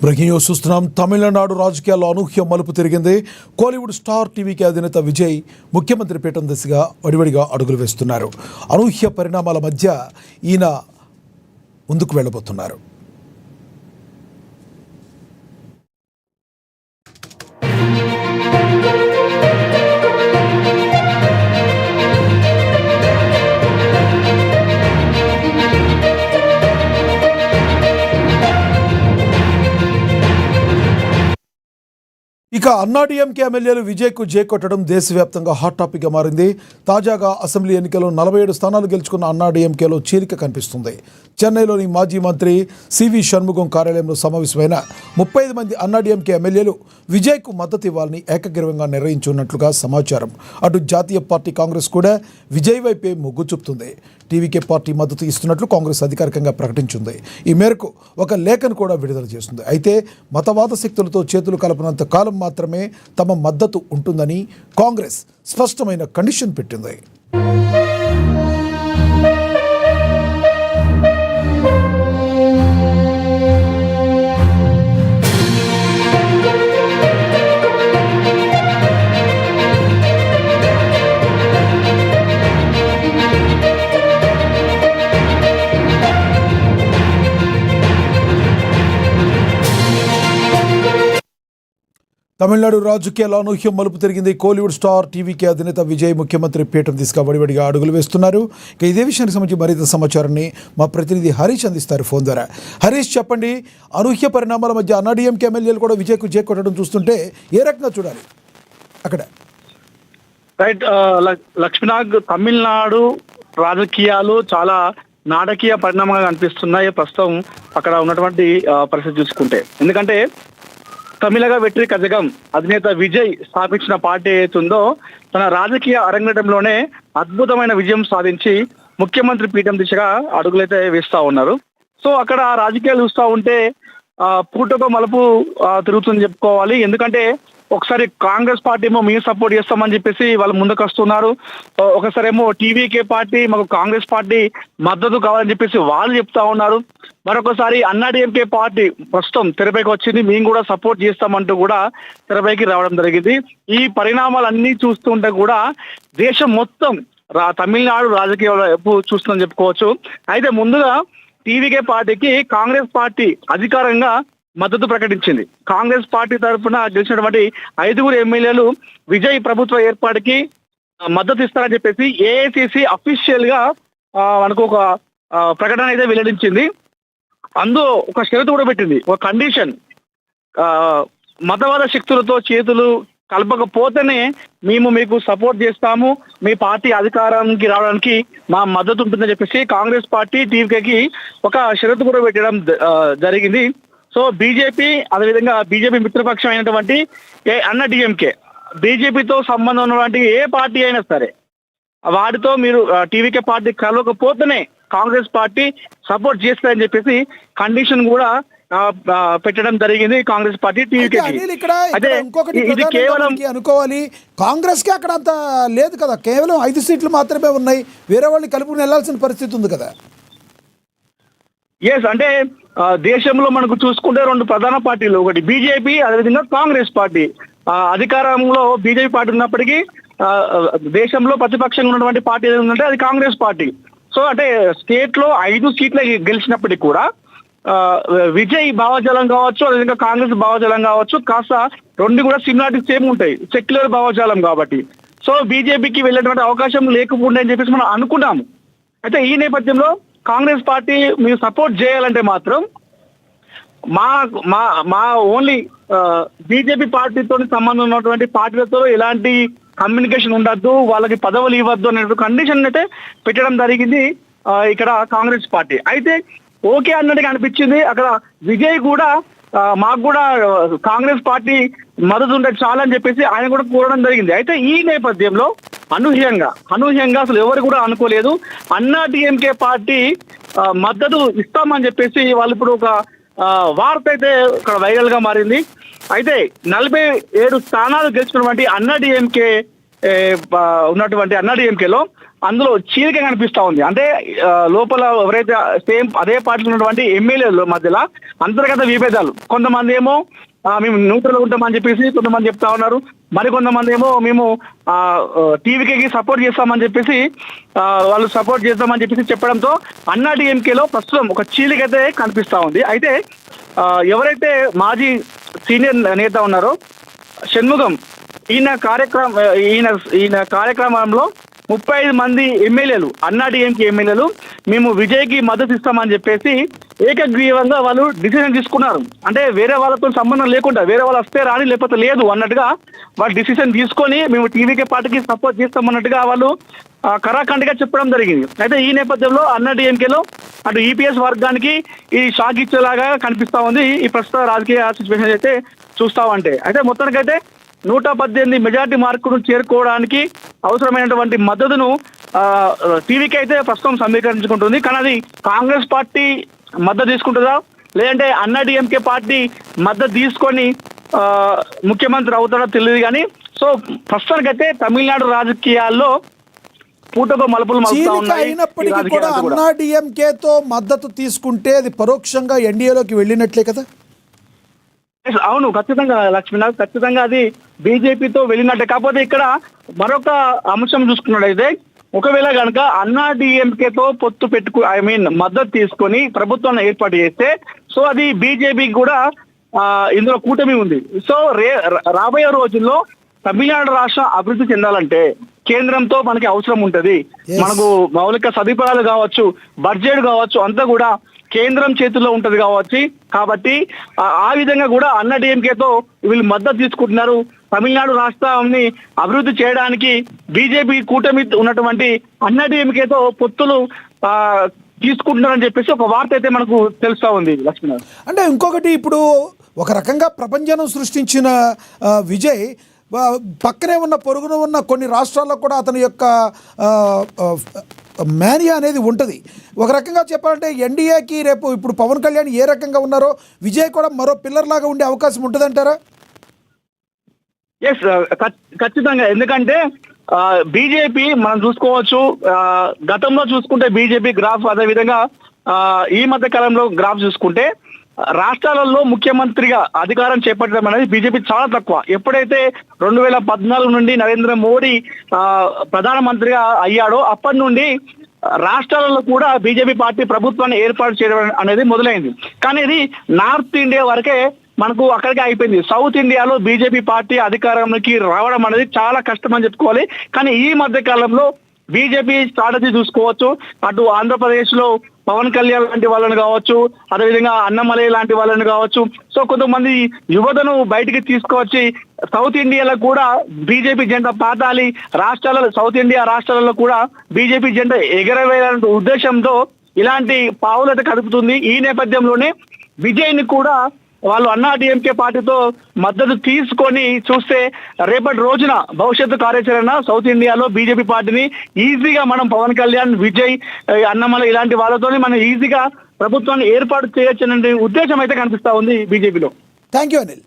Breaking news చూస్తున్నాం. తమిళనాడు రాజకీయాల్లో అనూహ్య మలుపు తిరిగింది. కోలీవుడ్ స్టార్ టీవీకి అధినేత విజయ్ ముఖ్యమంత్రి పీఠం దిశగా వడివడిగా అడుగులు వేస్తున్నారు. అనూహ్య పరిణామాల మధ్య ఈయన ముందుకు వెళ్ళబోతున్నారు. ఇక అన్నాడీఎంకే ఎమ్మెల్యేలు విజయ్కు జై కొట్టడం దేశవ్యాప్తంగా హాట్ టాపిక్గా మారింది. తాజాగా అసెంబ్లీ ఎన్నికల్లో 47 స్థానాలు గెలుచుకున్న అన్నాడీఎంకేలో చీలిక కనిపిస్తుంది. చెన్నైలోని మాజీ మంత్రి సివి షణ్ముగం కార్యాలయంలో సమావేశమైన 35 మంది అన్నాడీఎంకే ఎమ్మెల్యేలు విజయ్కు మద్దతు ఇవ్వాలని ఏకగ్రీవంగా నిర్ణయించున్నట్లుగా సమాచారం. అటు జాతీయ పార్టీ కాంగ్రెస్ కూడా విజయ్ వైపే మొగ్గు చూపుతుంది. టీవీకే పార్టీ మద్దతు ఇస్తున్నట్లు కాంగ్రెస్ అధికారికంగా ప్రకటించింది. ఈ మేరకు ఒక లేఖను కూడా విడుదల చేస్తుంది. అయితే మతవాద శక్తులతో చేతులు కలపనంత కాలం మాత్రమే తమ మద్దతు ఉంటుందని కాంగ్రెస్ స్పష్టమైన కండిషన్ పెట్టింది. తమిళనాడు రాజకీయాల్లో అనూహ్య మలుపు తిరిగింది. కోలీవుడ్ స్టార్ టీవీకే అధినేత విజయ్ ముఖ్యమంత్రి పీఠం దిశగా వడివడిగా అడుగులు వేస్తున్నారు. ఇక ఇదే విషయానికి సంబంధించి మరింత సమాచారాన్ని మా ప్రతినిధి హరీష్ అందిస్తారు ఫోన్ ద్వారా. హరీష్, చెప్పండి, అనూహ్య పరిణామాల మధ్య అన్నాడీఎంకే ఎమ్మెల్యేలు కూడా విజయ్కు జై కొట్టడం చూస్తుంటే ఏ రకంగా చూడాలి అక్కడ? రైట్ లక్ష్మీనాగ్, తమిళనాడు రాజకీయాలు చాలా నాటకీయ పరిణామంగా కనిపిస్తున్నాయి ప్రస్తుతం అక్కడ ఉన్నటువంటి పరిస్థితి చూసుకుంటే. ఎందుకంటే తమిళగ వెట్రి కజగం అధినేత విజయ్ స్థాపించిన పార్టీ ఏతుందో తన రాజకీయ అరంగేటంలోనే అద్భుతమైన విజయం సాధించి ముఖ్యమంత్రి పీఠం దిశగా అడుగులైతే వేస్తా ఉన్నారు. సో అక్కడ రాజకీయాలు చూస్తూ ఉంటే పూటకో మలుపు తిరుగుతుందని చెప్పుకోవాలి. ఎందుకంటే ఒకసారి కాంగ్రెస్ పార్టీ ఏమో మేము సపోర్ట్ చేస్తామని చెప్పేసి వాళ్ళు ముందుకు వస్తున్నారు. ఒకసారి ఏమో టీవీకే పార్టీ మాకు కాంగ్రెస్ పార్టీ మద్దతు కావాలని చెప్పేసి వాళ్ళు చెప్తా ఉన్నారు. మరొకసారి అన్నాడీఎంకే పార్టీ ప్రస్తుతం తెరపైకి వచ్చింది, మేము కూడా సపోర్ట్ చేస్తామంటూ కూడా తెరపైకి రావడం జరిగింది. ఈ పరిణామాలన్నీ చూస్తుంటే కూడా దేశం మొత్తం తమిళనాడు రాజకీయాల వైపు చూస్తుందని చెప్పుకోవచ్చు. అయితే ముందుగా టీవీకే పార్టీకి కాంగ్రెస్ పార్టీ అధికారంగా మద్దతు ప్రకటించింది. కాంగ్రెస్ పార్టీ తరఫున గెలిచినటువంటి 5 ఎమ్మెల్యేలు విజయ్ ప్రభుత్వ ఏర్పాటుకి మద్దతు ఇస్తారని చెప్పేసి ఏఐసిసి అఫీషియల్ గా మనకు ఒక ప్రకటన అయితే వెల్లడించింది. అందులో ఒక షరతు కూడా పెట్టింది, ఒక కండిషన్. మతవాద శక్తులతో చేతులు కలపకపోతేనే మేము మీకు సపోర్ట్ చేస్తాము, మీ పార్టీ అధికారానికి రావడానికి మా మద్దతు ఉంటుందని చెప్పేసి కాంగ్రెస్ పార్టీ టీవీకేకి ఒక షరతు కూడా పెట్టడం జరిగింది. సో బీజేపీ, అదేవిధంగా బీజేపీ మిత్రపక్షం అయినటువంటి అన్నాడీఎంకే, బీజేపీతో సంబంధం ఉన్నటువంటి ఏ పార్టీ అయినా సరే వాటితో మీరు టీవీకే పార్టీ కలవకపోతేనే కాంగ్రెస్ పార్టీ సపోర్ట్ చేస్తారని చెప్పేసి కండిషన్ కూడా పెట్టడం జరిగింది కాంగ్రెస్ పార్టీ టీవీకే. ఇది కేవలం అనుకోవాలి, కాంగ్రెస్ కి అక్కడ అంత లేదు కదా, కేవలం 5 సీట్లు మాత్రమే ఉన్నాయి, వేరే వాళ్ళు కలుపుకుని వెళ్లాల్సిన పరిస్థితి ఉంది కదా. ఎస్, అంటే దేశంలో మనకు చూసుకుంటే 2 ప్రధాన పార్టీలు, ఒకటి బీజేపీ, అదేవిధంగా కాంగ్రెస్ పార్టీ. అధికారంలో బీజేపీ పార్టీ ఉన్నప్పటికీ దేశంలో ప్రతిపక్షంగా ఉన్నటువంటి పార్టీ ఏదంటే అది కాంగ్రెస్ పార్టీ. సో అంటే స్టేట్ లో 5 సీట్లు గెలిచినప్పటికీ కూడా విజయ్ భావజాలం కావచ్చు, అదేవిధంగా కాంగ్రెస్ భావజాలం కావచ్చు, కాస్త 2 కూడా సిమిలారిటీ సేమ్ ఉంటాయి, సెక్యులర్ భావజాలం కాబట్టి. సో బీజేపీకి వెళ్ళేటువంటి అవకాశం లేకపోండి అని చెప్పేసి మనం అనుకున్నాము. అయితే ఈ నేపథ్యంలో కాంగ్రెస్ పార్టీ మీరు సపోర్ట్ చేయాలంటే మాత్రం మా ఓన్లీ బీజేపీ పార్టీతో సంబంధం ఉన్నటువంటి పార్టీలతో ఎలాంటి కమ్యూనికేషన్ ఉండద్దు, వాళ్ళకి పదవులు ఇవ్వద్దు అనే కండిషన్ అయితే పెట్టడం జరిగింది ఇక్కడ కాంగ్రెస్ పార్టీ. అయితే ఓకే అన్నట్టుగా అనిపించింది. అక్కడ విజయ్ కూడా మాకు కూడా కాంగ్రెస్ పార్టీ మద్దతు ఉంటే చాలని చెప్పేసి ఆయన కూడా కోరడం జరిగింది. అయితే ఈ నేపథ్యంలో అనూహ్యంగా అసలు ఎవరు కూడా అనుకోలేదు, అన్నాడీఎంకే పార్టీ మద్దతు ఇస్తామని చెప్పేసి వాళ్ళు ఇప్పుడు ఒక వార్త అయితే ఇక్కడ వైరల్ గా మారింది. అయితే 47 స్థానాలు గెలుచుకున్నటువంటి అన్నాడీఎంకే ఉన్నటువంటి అన్నాడీఎంకేలో అందులో చీలిక కనిపిస్తా ఉంది. అంటే లోపల ఎవరైతే సేమ్ అదే పార్టీలో ఉన్నటువంటి ఎమ్మెల్యేల మధ్యలో అంతర్గత విభేదాలు. కొంతమంది ఏమో మేము న్యూట్రల్ ఉంటామని చెప్పేసి కొంతమంది చెప్తా ఉన్నారు. మరికొంతమంది ఏమో మేము టీవీకి సపోర్ట్ చేస్తామని చెప్పేసి వాళ్ళు సపోర్ట్ చేస్తామని చెప్పేసి చెప్పడంతో అన్నాడీఎంకేలో ప్రస్తుతం ఒక చీలికైతే కనిపిస్తా ఉంది. అయితే ఎవరైతే మాజీ సీనియర్ నేత ఉన్నారో షణ్ముగం, ఈయన కార్యక్రమంలో 35 మంది ఎమ్మెల్యేలు అన్నాడీఎంకే ఎమ్మెల్యేలు మేము విజయ్కి మద్దతు ఇస్తామని చెప్పేసి ఏకగ్రీవంగా వాళ్ళు డిసిజన్ తీసుకున్నారు. అంటే వేరే వాళ్ళతో సంబంధం లేకుండా వేరే వాళ్ళు వస్తే రాని లేకపోతే లేదు అన్నట్టుగా వాళ్ళు డిసిజన్ తీసుకొని మేము టీవీకే పార్టీకి సపోర్ట్ చేస్తామన్నట్టుగా వాళ్ళు కరాఖండిగా చెప్పడం జరిగింది. అయితే ఈ నేపథ్యంలో అన్నాడీఎంకేలో అటు ఈపీఎస్ వర్గానికి ఈ షాక్ ఇచ్చేలాగా కనిపిస్తా ఉంది ఈ ప్రస్తుత రాజకీయ సిచ్యువేషన్ అయితే చూస్తా ఉంటే. అయితే మొత్తానికైతే 118 మెజార్టీ మార్కును చేరుకోవడానికి అవసరమైనటువంటి మద్దతును టీవీకి అయితే ప్రస్తుతం సమీకరించుకుంటుంది. కానీ అది కాంగ్రెస్ పార్టీ మద్దతు తీసుకుంటుందా లేదంటే అన్నాడీఎంకే పార్టీ మద్దతు తీసుకొని ముఖ్యమంత్రి అవుతాడో తెలియదు. కానీ సో ప్రస్తుతానికైతే తమిళనాడు రాజకీయాల్లో పూటకు మలుపులు మలుపుతా ఉన్నాయి. అయినప్పటికీ కూడా అన్నాడీఎంకేతో మద్దతు తీసుకుంటే అది పరోక్షంగా ఎన్డీఏలోకి వెళ్ళినట్లే కదా. అవును, ఖచ్చితంగా లక్ష్మీనాథ్, ఖచ్చితంగా అది బీజేపీతో వెళ్ళినట్టే. కాకపోతే ఇక్కడ మరొక అంశం చూసుకున్నట్టయితే ఒకవేళ కనుక అన్నాడీఎంకేతో పొత్తు మద్దతు తీసుకొని ప్రభుత్వాన్ని ఏర్పాటు చేస్తే సో అది బీజేపీకి కూడా ఇందులో కూటమి ఉంది. సో రాబోయే రోజుల్లో తమిళనాడు రాష్ట్రం అభివృద్ధి చెందాలంటే కేంద్రంతో మనకి అవసరం ఉంటది. మనకు మౌలిక సదుపాయాలు కావచ్చు, బడ్జెట్ కావచ్చు, అంతా కూడా కేంద్రం చేతుల్లో ఉంటది కాబట్టి ఆ విధంగా కూడా అన్నాడీఎంకేతో వీళ్ళు మద్దతు తీసుకుంటున్నారు. తమిళనాడు రాష్ట్రాన్ని అభివృద్ధి చేయడానికి బీజేపీ కూటమి ఉన్నటువంటి అన్నాడీఎంకేతో పొత్తులు తీసుకుంటున్నారని చెప్పేసి ఒక వార్త అయితే మనకు తెలుస్తా ఉంది లక్ష్మీనాథ్. అంటే ఇంకొకటి, ఇప్పుడు ఒక రకంగా ప్రపంచం సృష్టించిన విజయ్ పక్కనే ఉన్న పొరుగున ఉన్న కొన్ని రాష్ట్రాల్లో కూడా అతని యొక్క మేనియా అనేది ఉంటుంది. ఒక రకంగా చెప్పాలంటే ఎన్డీఏకి రేపు ఇప్పుడు పవన్ కళ్యాణ్ ఏ రకంగా ఉన్నారో విజయ్ కూడా మరో పిల్లర్ లాగా ఉండే అవకాశం ఉంటుందంటారా? ఎస్, ఖచ్చితంగా. ఎందుకంటే బీజేపీ మనం చూసుకోవచ్చు, గతంలో చూసుకుంటే బీజేపీ గ్రాఫ్, అదేవిధంగా ఈ మధ్య కాలంలో గ్రాఫ్ చూసుకుంటే రాష్ట్రాలలో ముఖ్యమంత్రిగా అధికారం చేపట్టడం అనేది బీజేపీ చాలా తక్కువ. ఎప్పుడైతే 2014 నుండి నరేంద్ర మోడీ ప్రధానమంత్రిగా అయ్యాడో అప్పటి నుండి రాష్ట్రాలలో కూడా బీజేపీ పార్టీ ప్రభుత్వాన్ని ఏర్పాటు చేయడం అనేది మొదలైంది. కానీ ఇది నార్త్ ఇండియా వరకే మనకు అక్కడికే అయిపోయింది. సౌత్ ఇండియాలో బీజేపీ పార్టీ అధికారంలోకి రావడం అనేది చాలా కష్టం అని చెప్పుకోవాలి. కానీ ఈ మధ్య కాలంలో బీజేపీ స్ట్రాటజీ చూసుకోవచ్చు. అటు ఆంధ్రప్రదేశ్ లో పవన్ కళ్యాణ్ లాంటి వాళ్ళని కావచ్చు, అదేవిధంగా అన్నమలై లాంటి వాళ్ళని కావచ్చు, సో కొంతమంది యువతను బయటికి తీసుకువచ్చి సౌత్ ఇండియాలో కూడా బీజేపీ జెండా పాతాలి, సౌత్ ఇండియా రాష్ట్రాలలో కూడా బీజేపీ జెండా ఎగరవేయాలనే ఉద్దేశంతో ఇలాంటి పావులైతే కదుపుతుంది. ఈ నేపథ్యంలోనే విజయ్ని కూడా వాళ్ళు అన్నాడీఎంకే పార్టీతో మద్దతు తీసుకొని చూస్తే రేపటి రోజున భవిష్యత్తు కార్యాచరణ సౌత్ ఇండియాలో బీజేపీ పార్టీని ఈజీగా మనం పవన్ కళ్యాణ్, విజయ్, అన్నమల ఇలాంటి వాళ్ళతోనే మనం ఈజీగా ప్రభుత్వాన్ని ఏర్పాటు చేయొచ్చనే ఉద్దేశం అయితే కనిపిస్తా ఉంది బీజేపీలో. Thank you Anil.